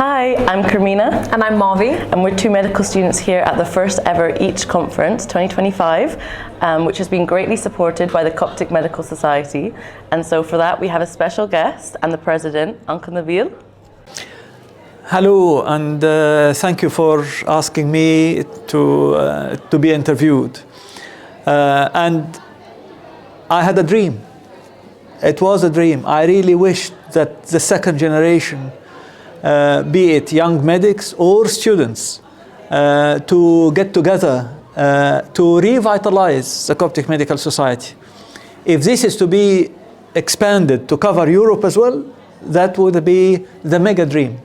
Hi, I'm Carmina. And I'm Marvi. And we're two medical students here at the first ever EACH Conference 2025, which has been greatly supported by the Coptic Medical Society. And so for that, we have a special guest and the president, Uncle Nabil. Hello, and thank you for asking me to be interviewed. And I had a dream. It was a dream. I really wished that the second generation, be it young medics or students, to get together to revitalize the Coptic Medical Society. If this is to be expanded to cover Europe as well, that would be the mega dream.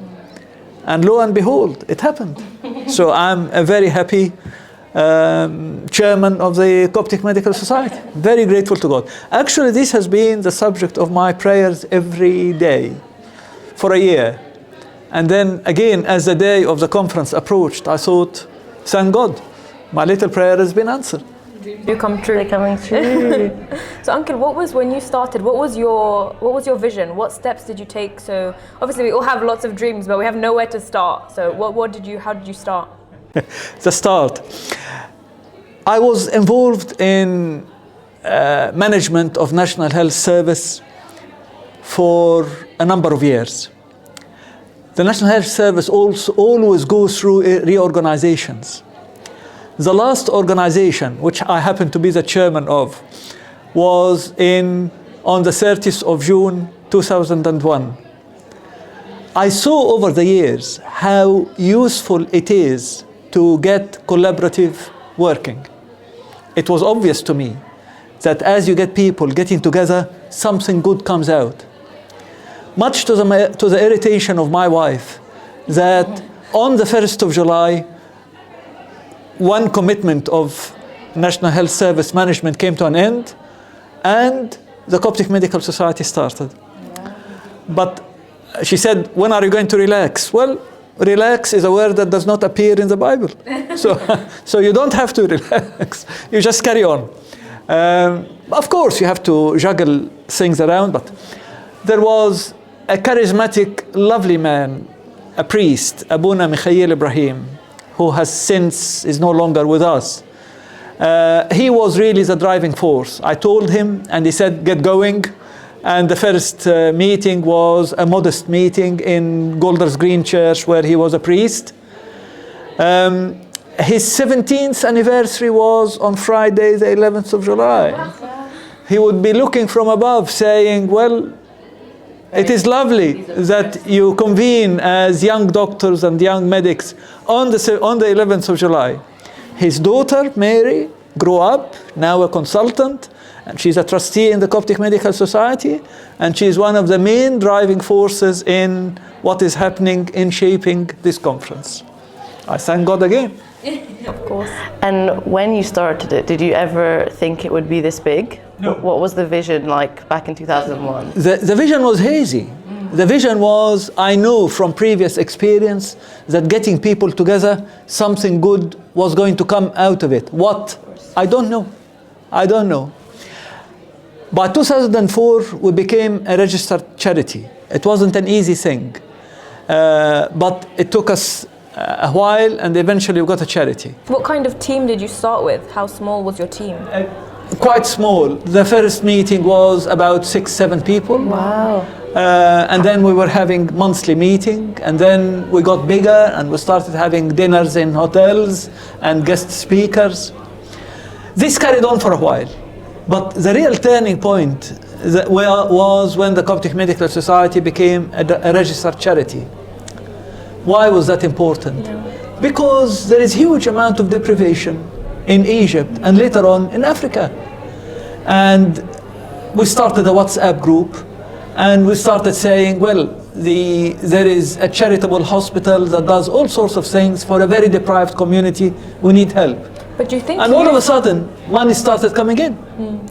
And lo and behold, it happened. So I'm a very happy chairman of the Coptic Medical Society. Very grateful to God. Actually, this has been the subject of my prayers every day for a year. And then again, as the day of the conference approached, I thought, thank God, my little prayer has been answered. You come true. They're coming true. So, Uncle, what was when you started? What was your vision? What steps did you take? So, obviously, we all have lots of dreams, but we have nowhere to start. So, how did you start? The start. I was involved in management of National Health Service for a number of years. The National Health Service also always goes through reorganizations. The last organization, which I happen to be the chairman of, was on the 30th of June 2001. I saw over the years how useful it is to get collaborative working. It was obvious to me that as you get people getting together, something good comes out. Much to the irritation of my wife, that on the 1st of July, one commitment of National Health Service management came to an end, and the Coptic Medical Society started. Yeah. But she said, when are you going to relax? Well, relax is a word that does not appear in the Bible. So you don't have to relax. You just carry on. Of course, you have to juggle things around, but there was a charismatic, lovely man, a priest, Abuna Mikhail Ibrahim, who is no longer with us. He was really the driving force. I told him, and he said, get going. And the first meeting was a modest meeting in Golders Green Church, where he was a priest. His 17th anniversary was on Friday, the 11th of July. He would be looking from above saying, well, it is lovely that you convene as young doctors and young medics on the 11th of July. His daughter, Mary, grew up, now a consultant, and she's a trustee in the Coptic Medical Society, and she's one of the main driving forces in what is happening in shaping this conference. I thank God again. Of course. And when you started it, did you ever think it would be this big? No. What was the vision like back in 2001? The vision was hazy. The vision was, I knew from previous experience that getting people together, something good was going to come out of it. What? I don't know. By 2004, we became a registered charity. It wasn't an easy thing, but it took us a while, and eventually we got a charity. What kind of team did you start with? How small was your team? Quite small. The first meeting was about 6-7 people. Wow. And then we were having monthly meeting, and then we got bigger, and we started having dinners in hotels and guest speakers. This carried on for a while, but the real turning point was when the Coptic Medical Society became a registered charity. Why was that important? Yeah. Because there is huge amount of deprivation in Egypt and later on in Africa. And we started a WhatsApp group, and we started saying, well, there is a charitable hospital that does all sorts of things for a very deprived community. We need help. But do you think? And all of a sudden, money started coming in.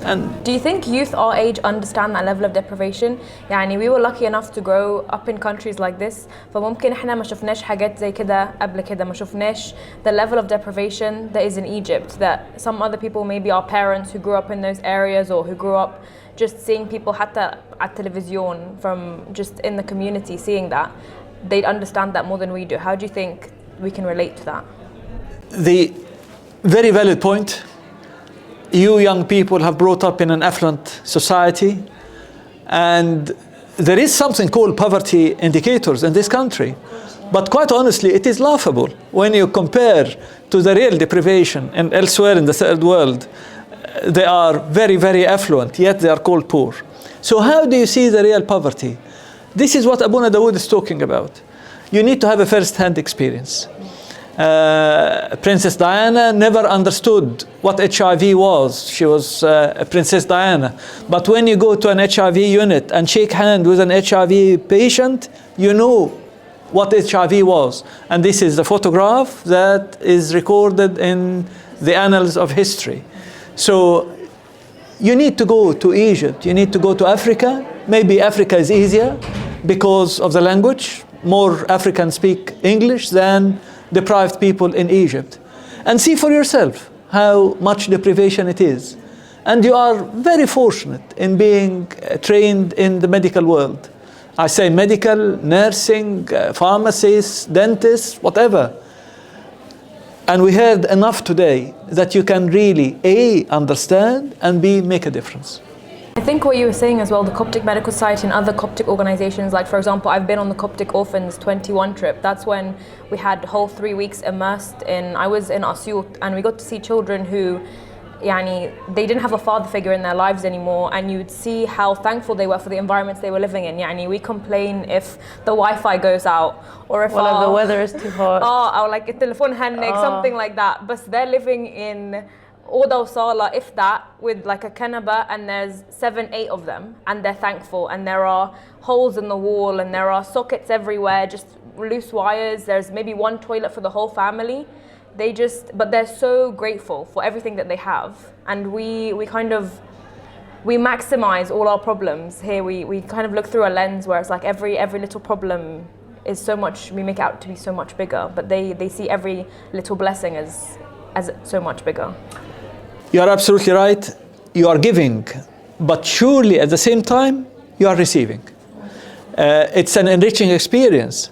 And do you think youth our age understand that level of deprivation? يعني we were lucky enough to grow up in countries like this. فممكن إحنا ما شفناش حاجات زي كده قبل كده، ما شفناش the level of deprivation that is in Egypt. That some other people, maybe our parents who grew up in those areas or who grew up just seeing people حتى على التلفزيون from just in the community, seeing that. they'd understand that more than we do. How do you think we can relate to that? The very valid point. You young people have brought up in an affluent society, and there is something called poverty indicators in this country. But quite honestly, it is laughable when you compare to the real deprivation and elsewhere in the third world. They are very, very affluent, yet they are called poor. So how do you see the real poverty? This is what Abuna Dawood is talking about. You need to have a first-hand experience. Princess Diana never understood what HIV was. She was Princess Diana. But when you go to an HIV unit and shake hands with an HIV patient, you know what HIV was. And this is the photograph that is recorded in the annals of history. So you need to go to Egypt, you need to go to Africa. Maybe Africa is easier because of the language. More Africans speak English than deprived people in Egypt. And see for yourself how much deprivation it is. And you are very fortunate in being trained in the medical world. I say medical, nursing, pharmacists, dentists, whatever. And we heard enough today that you can really A, understand, and B, make a difference. I think what you were saying as well, the Coptic Medical Society and other Coptic organizations, like for example, I've been on the Coptic Orphans 21 trip. That's when we had whole 3 weeks immersed I was in Asyut, and we got to see children who, they didn't have a father figure in their lives anymore, and you'd see how thankful they were for the environments they were living in. We complain if the Wi-Fi goes out, or if the weather is too hot. or like التليفون هنك, something like that. But they're living in Oda Sala, if that, with like a kanaba, and there's 7-8 of them, and they're thankful, and there are holes in the wall, and there are sockets everywhere, just loose wires. There's maybe one toilet for the whole family. But they're so grateful for everything that they have, and we maximize all our problems here. We kind of look through a lens where it's like every little problem is so much, we make it out to be so much bigger, but they see every little blessing as so much bigger. You are absolutely right. You are giving, but surely at the same time, you are receiving. It's an enriching experience.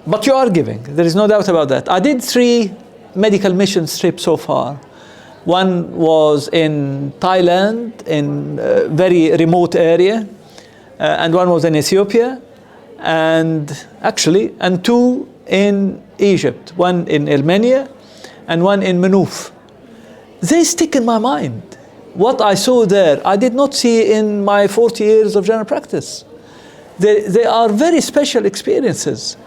But you are giving. There is no doubt about that. I did 3 medical mission trips so far. One was in Thailand, in a very remote area, and one was in Ethiopia, and 2 in Egypt, one in Elmenia, and one in Manouf. They stick in my mind. What I saw there, I did not see in my 40 years of general practice. They are very special experiences.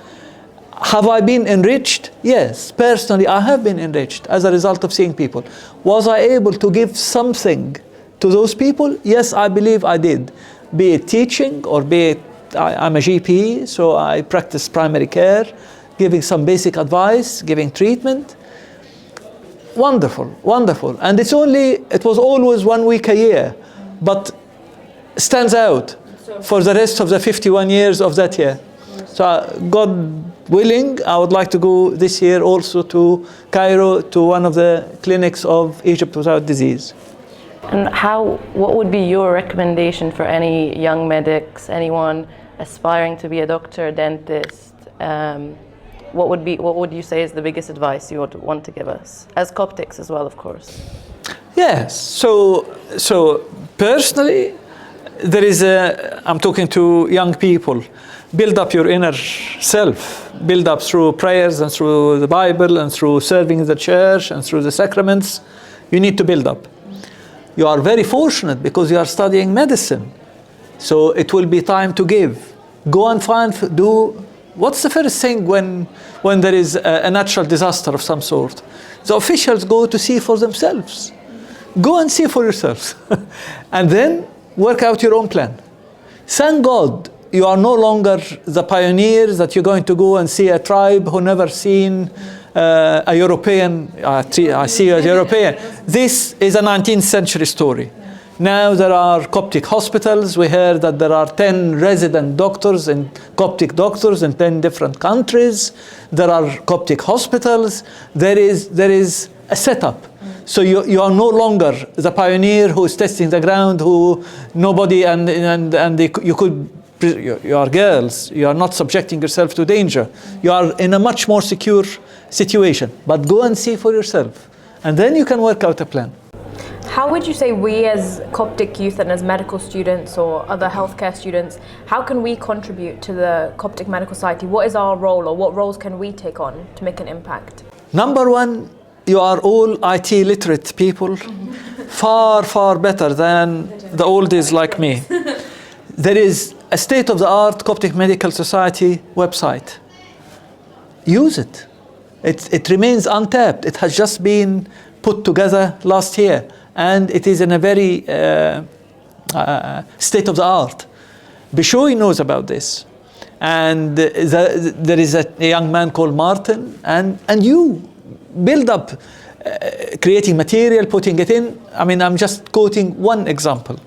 Have I been enriched? Yes, personally I have been enriched as a result of seeing people. Was I able to give something to those people? Yes, I believe I did. Be it teaching, or be it, I'm a GP, so I practice primary care, giving some basic advice, giving treatment. Wonderful, wonderful. And it was always 1 week a year, but stands out for the rest of the 51 years of that year. So God willing, I would like to go this year also to Cairo, to one of the clinics of Egypt Without Disease. And what would be your recommendation for any young medics, anyone aspiring to be a doctor, dentist? What would you say is the biggest advice you would want to give us, as Coptics as well, of course? Yes. So personally, I'm talking to young people. Build up your inner self. Build up through prayers and through the Bible and through serving the church and through the sacraments. You need to build up. You are very fortunate because you are studying medicine. So it will be time to give. Go and what's the first thing when there is a natural disaster of some sort? The officials go to see for themselves. Go and see for yourselves. And then work out your own plan. Thank God you are no longer the pioneers that you're going to go and see a tribe who never seen a European. I see you as European. This is a 19th century story. Now there are Coptic hospitals. We heard that there are 10 resident doctors and Coptic doctors in 10 different countries. There are Coptic hospitals. There is a setup. So you are no longer the pioneer who is testing the ground, who nobody, you could you are girls, you are not subjecting yourself to danger. You are in a much more secure situation. But go and see for yourself. And then you can work out a plan. How would you say we as Coptic youth and as medical students or other healthcare students, how can we contribute to the Coptic Medical Society? What is our role, or what roles can we take on to make an impact? Number one, you are all IT literate people, far, far better than the oldies like me. There is a state-of-the-art Coptic Medical Society website. Use it. It remains untapped. It has just been put together last year, and it is in a very state-of-the-art. Bishoy knows about this. And there is a young man called Martin, and you build up creating material, putting it in. I mean, I'm just quoting one example.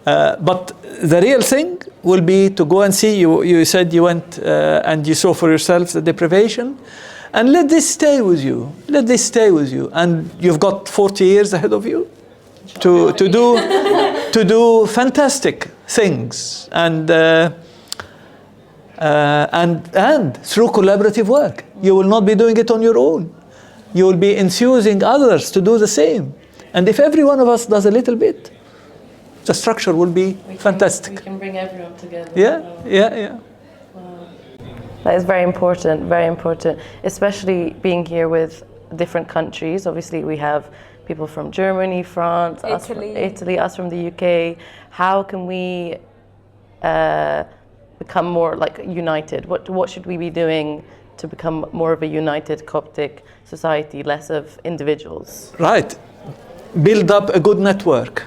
But the real thing will be to go and see. You said you went and you saw for yourself the deprivation. And let this stay with you. Let this stay with you. And you've got 40 years ahead of you to do fantastic things. And through collaborative work. You will not be doing it on your own. You will be enthusing others to do the same. And if every one of us does a little bit, the structure will be fantastic. We can bring everyone together. Yeah. That is very important, especially being here with different countries. Obviously, we have people from Germany, France, Italy, us from the UK. How can we become more like united? What should we be doing to become more of a united Coptic society, less of individuals? Right. Build up a good network.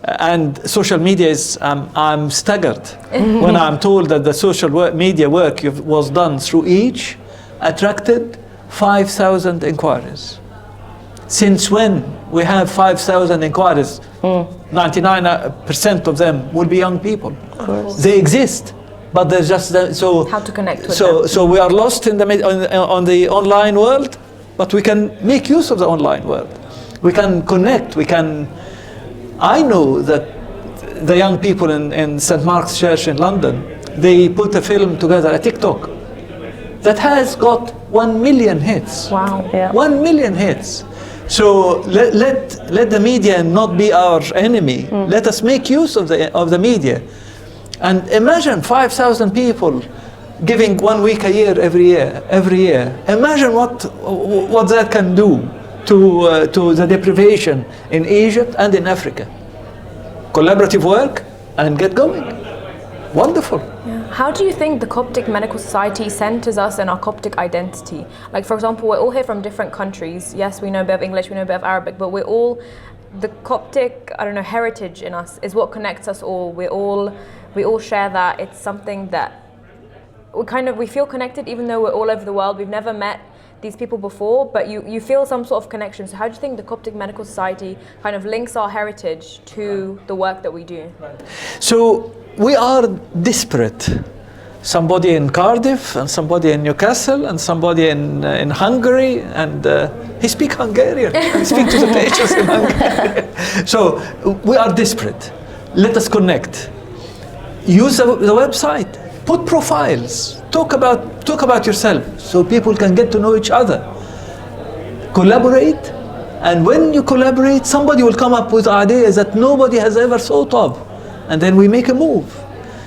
And social media is, I'm staggered when I'm told that the social media work was done through each attracted 5,000 inquiries. Since when we have 5,000 inquiries, 99% of them will be young people. Of course. They exist, but they're just so. How to connect with them. So we are lost in on the online world, but we can make use of the online world. We can connect. I know that the young people in St. Mark's Church in London, they put a film together, a TikTok, that has got 1 million hits. Wow. Yeah. 1 million hits. So let the media not be our enemy. Let us make use of the media. And imagine 5,000 people giving 1 week a year every year. Imagine what that can do to the deprivation in Egypt and in Africa. Collaborative work and get going. Wonderful. Yeah. How do you think the Coptic Medical Society centers us in our Coptic identity? Like, for example, we're all here from different countries. Yes, we know a bit of English, we know a bit of Arabic, but we're all, the Coptic, heritage in us is what connects us all. We all share that. It's something that we feel connected even though we're all over the world. We've never met these people before, but you feel some sort of connection. So how do you think the Coptic Medical Society kind of links our heritage to the work that we do? So we are disparate. Somebody in Cardiff and somebody in Newcastle and somebody in Hungary, and he speaks Hungarian. I speak to the patients in Hungary. So we are disparate. Let us connect. Use the website. Put profiles. Talk about yourself so people can get to know each other. Collaborate, and when you collaborate, somebody will come up with ideas that nobody has ever thought of, and then we make a move.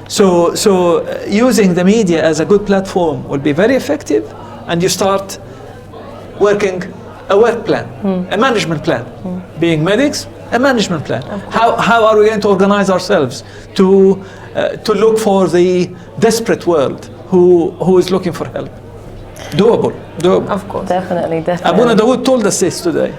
So using the media as a good platform will be very effective, and you start working a work plan, a management plan. Being medics, a management plan. How are we going to organize ourselves to look for the desperate world who is looking for help? Doable. Of course. Definitely. Abuna Dawood told us this today.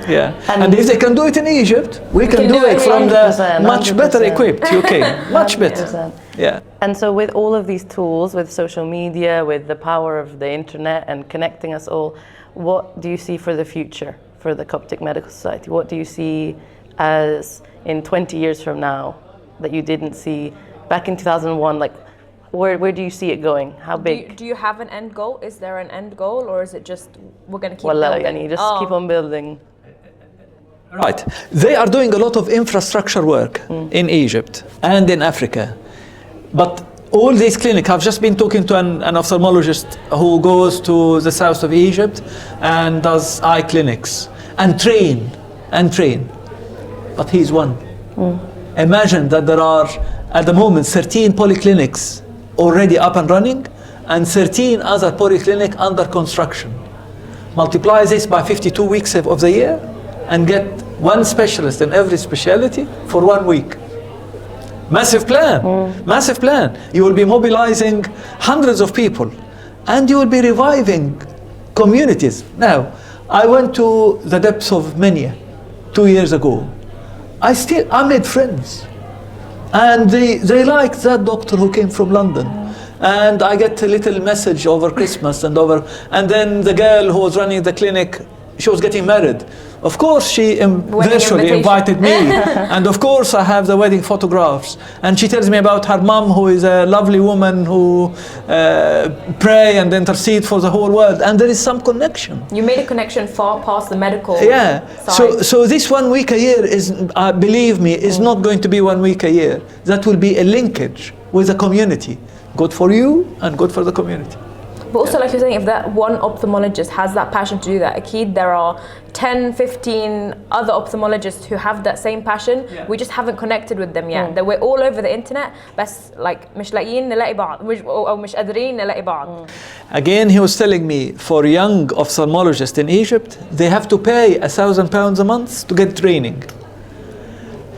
Yeah. And if they can do it in Egypt, we can do it from the 100%, much better equipped UK. Much better. 100%. Yeah. And so with all of these tools, with social media, with the power of the internet and connecting us all, what do you see for the future for the Coptic Medical Society? What do you see as in 20 years from now that you didn't see back in 2001? Like, where do you see it going? How big? Do you have an end goal? Is there an end goal, or is it just we're going to keep Wallah, building? yani, just keep on building. Right. They are doing a lot of infrastructure work in Egypt and in Africa. But all these clinics, I've just been talking to an ophthalmologist who goes to the south of Egypt and does eye clinics and train. But he's one. Imagine that there are, at the moment, 13 polyclinics already up and running and 13 other polyclinics under construction. Multiply this by 52 weeks of the year and get one specialist in every specialty for 1 week. Massive plan, massive plan. You will be mobilizing hundreds of people and you will be reviving communities. Now, I went to the depths of Menia 2 years ago. I made friends. And they liked that doctor who came from London. And I get a little message over Christmas and then the girl who was running the clinic, she was getting married. Of course, she virtually invited me. And of course, I have the wedding photographs. And she tells me about her mom, who is a lovely woman who pray and intercede for the whole world. And there is some connection. You made a connection far past the medical side. So this 1 week a year is, believe me, is not going to be 1 week a year. That will be a linkage with the community. Good for you and good for the community. But also, like you're saying, if that one ophthalmologist has that passion to do that, Akid, there are 10, 15 other ophthalmologists who have that same passion. Yeah. We just haven't connected with them yet. That we're all over the internet, بس like مش لاقيين نلاقي بعض أو مش قادرين نلاقي بعض. Again, he was telling me, for young ophthalmologists in Egypt, they have to pay £1,000 a month to get training.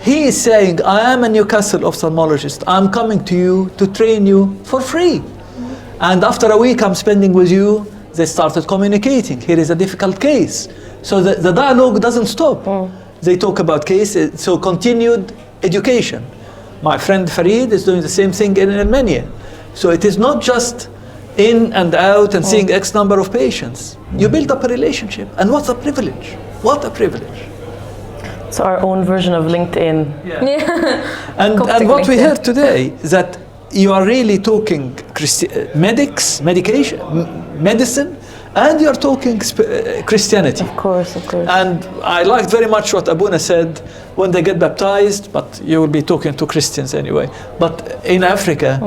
He is saying, I am a Newcastle ophthalmologist. I'm coming to you to train you for free. And after a week I'm spending with you, they started communicating. Here is a difficult case. So the dialogue doesn't stop. They talk about cases, so continued education. My friend Farid is doing the same thing in Armenia. So it is not just in and out and seeing X number of patients. You build up a relationship. And what a privilege. What a privilege. It's our own version of LinkedIn. Yeah. And what we heard today is that you are really talking medicine, and you are talking Christianity. Of course. And I liked very much what Abuna said when they get baptized, but you will be talking to Christians anyway. But in Africa,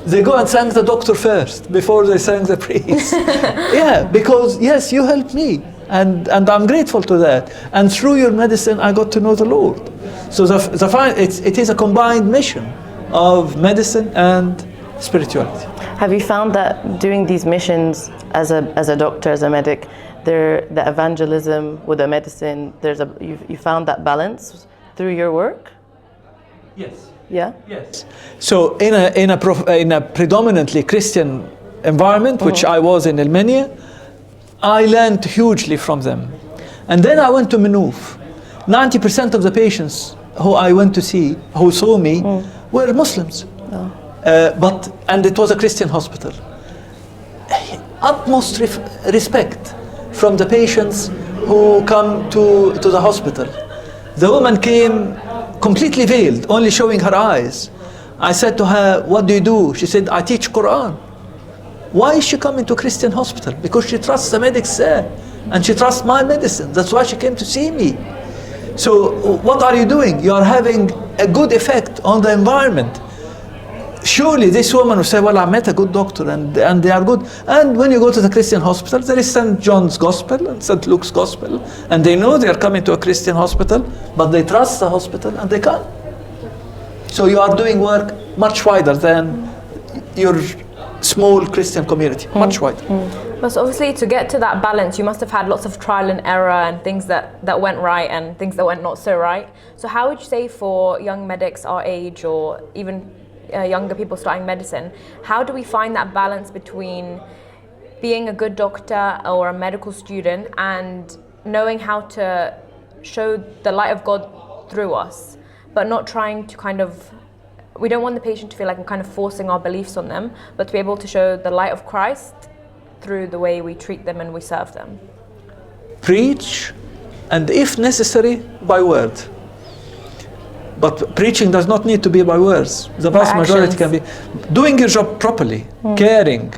they go and thank the doctor first before they thank the priest. Yeah, because yes, you helped me. And I'm grateful to that. And through your medicine, I got to know the Lord. So it is a combined mission of medicine and spirituality. Have you found that doing these missions as a doctor, as a medic, the evangelism with the medicine, you found that balance through your work? Yes. Yeah. Yes. So in a predominantly Christian environment, which I was in Armenia, I learned hugely from them. And then I went to Manouf. 90% of the patients who I went to see, who saw me, were Muslims. And it was a Christian hospital. Utmost respect from the patients who come to the hospital. The woman came completely veiled, only showing her eyes. I said to her, what do you do? She said, I teach Quran. Why is she coming to a Christian hospital? Because she trusts the medics there, and she trusts my medicine. That's why she came to see me. So what are you doing? You are having a good effect on the environment. Surely this woman will say, well, I met a good doctor and they are good. And when you go to the Christian hospital, there is St. John's Gospel and St. Luke's Gospel. And they know they are coming to a Christian hospital, but they trust the hospital and they come. So you are doing work much wider than your small Christian community, much wider. But obviously, to get to that balance, you must have had lots of trial and error and things that went right and things that went not so right. So how would you say for young medics our age, or even younger people starting medicine, how do we find that balance between being a good doctor or a medical student and knowing how to show the light of God through us, but not trying to we don't want the patient to feel like we're kind of forcing our beliefs on them, but to be able to show the light of Christ through the way we treat them and we serve them. Preach, and if necessary, by word. But preaching does not need to be by words. The vast majority can be doing your job properly, caring,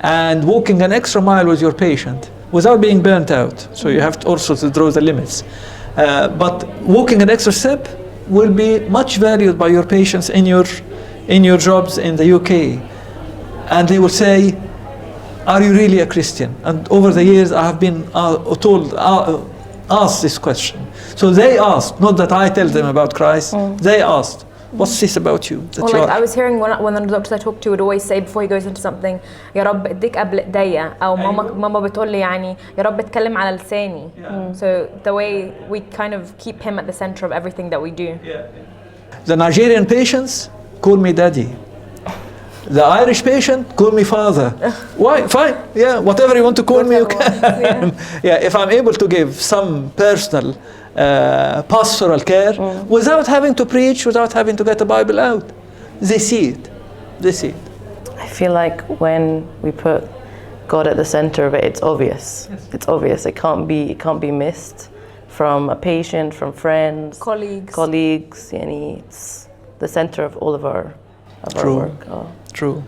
and walking an extra mile with your patient without being burnt out. So you have to also to draw the limits. But walking an extra step will be much valued by your patients in your in your jobs in the UK, and they will say, are you really a Christian? And over the years I have been asked this question. So they asked, not that I tell them about Christ, they asked, what's this about you? That Well, you like are- I was hearing one of the doctors I talked to would always say before he goes into something, يا رب اديك قبل ايديا أو ماما بتقول لي يعني يا رب اتكلم على لساني. So the way we kind of keep him at the center of everything that we do. The Nigerian patients call me daddy. The Irish patient call me father. Why? Fine. Yeah, whatever you want to call me, you Whatever can. ones, Yeah, if I'm able to give some personal pastoral care without having to preach, without having to get the Bible out, they see it. They see it. I feel like when we put God at the center of it, it's obvious. It's obvious. It can't be missed from a patient, from friends, colleagues. Yani it's the center of all of our True. work. Oh. True.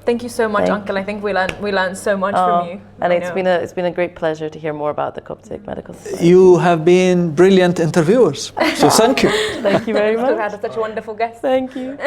Thank you so much, Thank Uncle. I think we learned so much from you. And I it's been a great pleasure to hear more about the Coptic Medical Society. You have been brilliant interviewers. So thank you. Thank you very We've much. had such a wonderful guest. Thank you.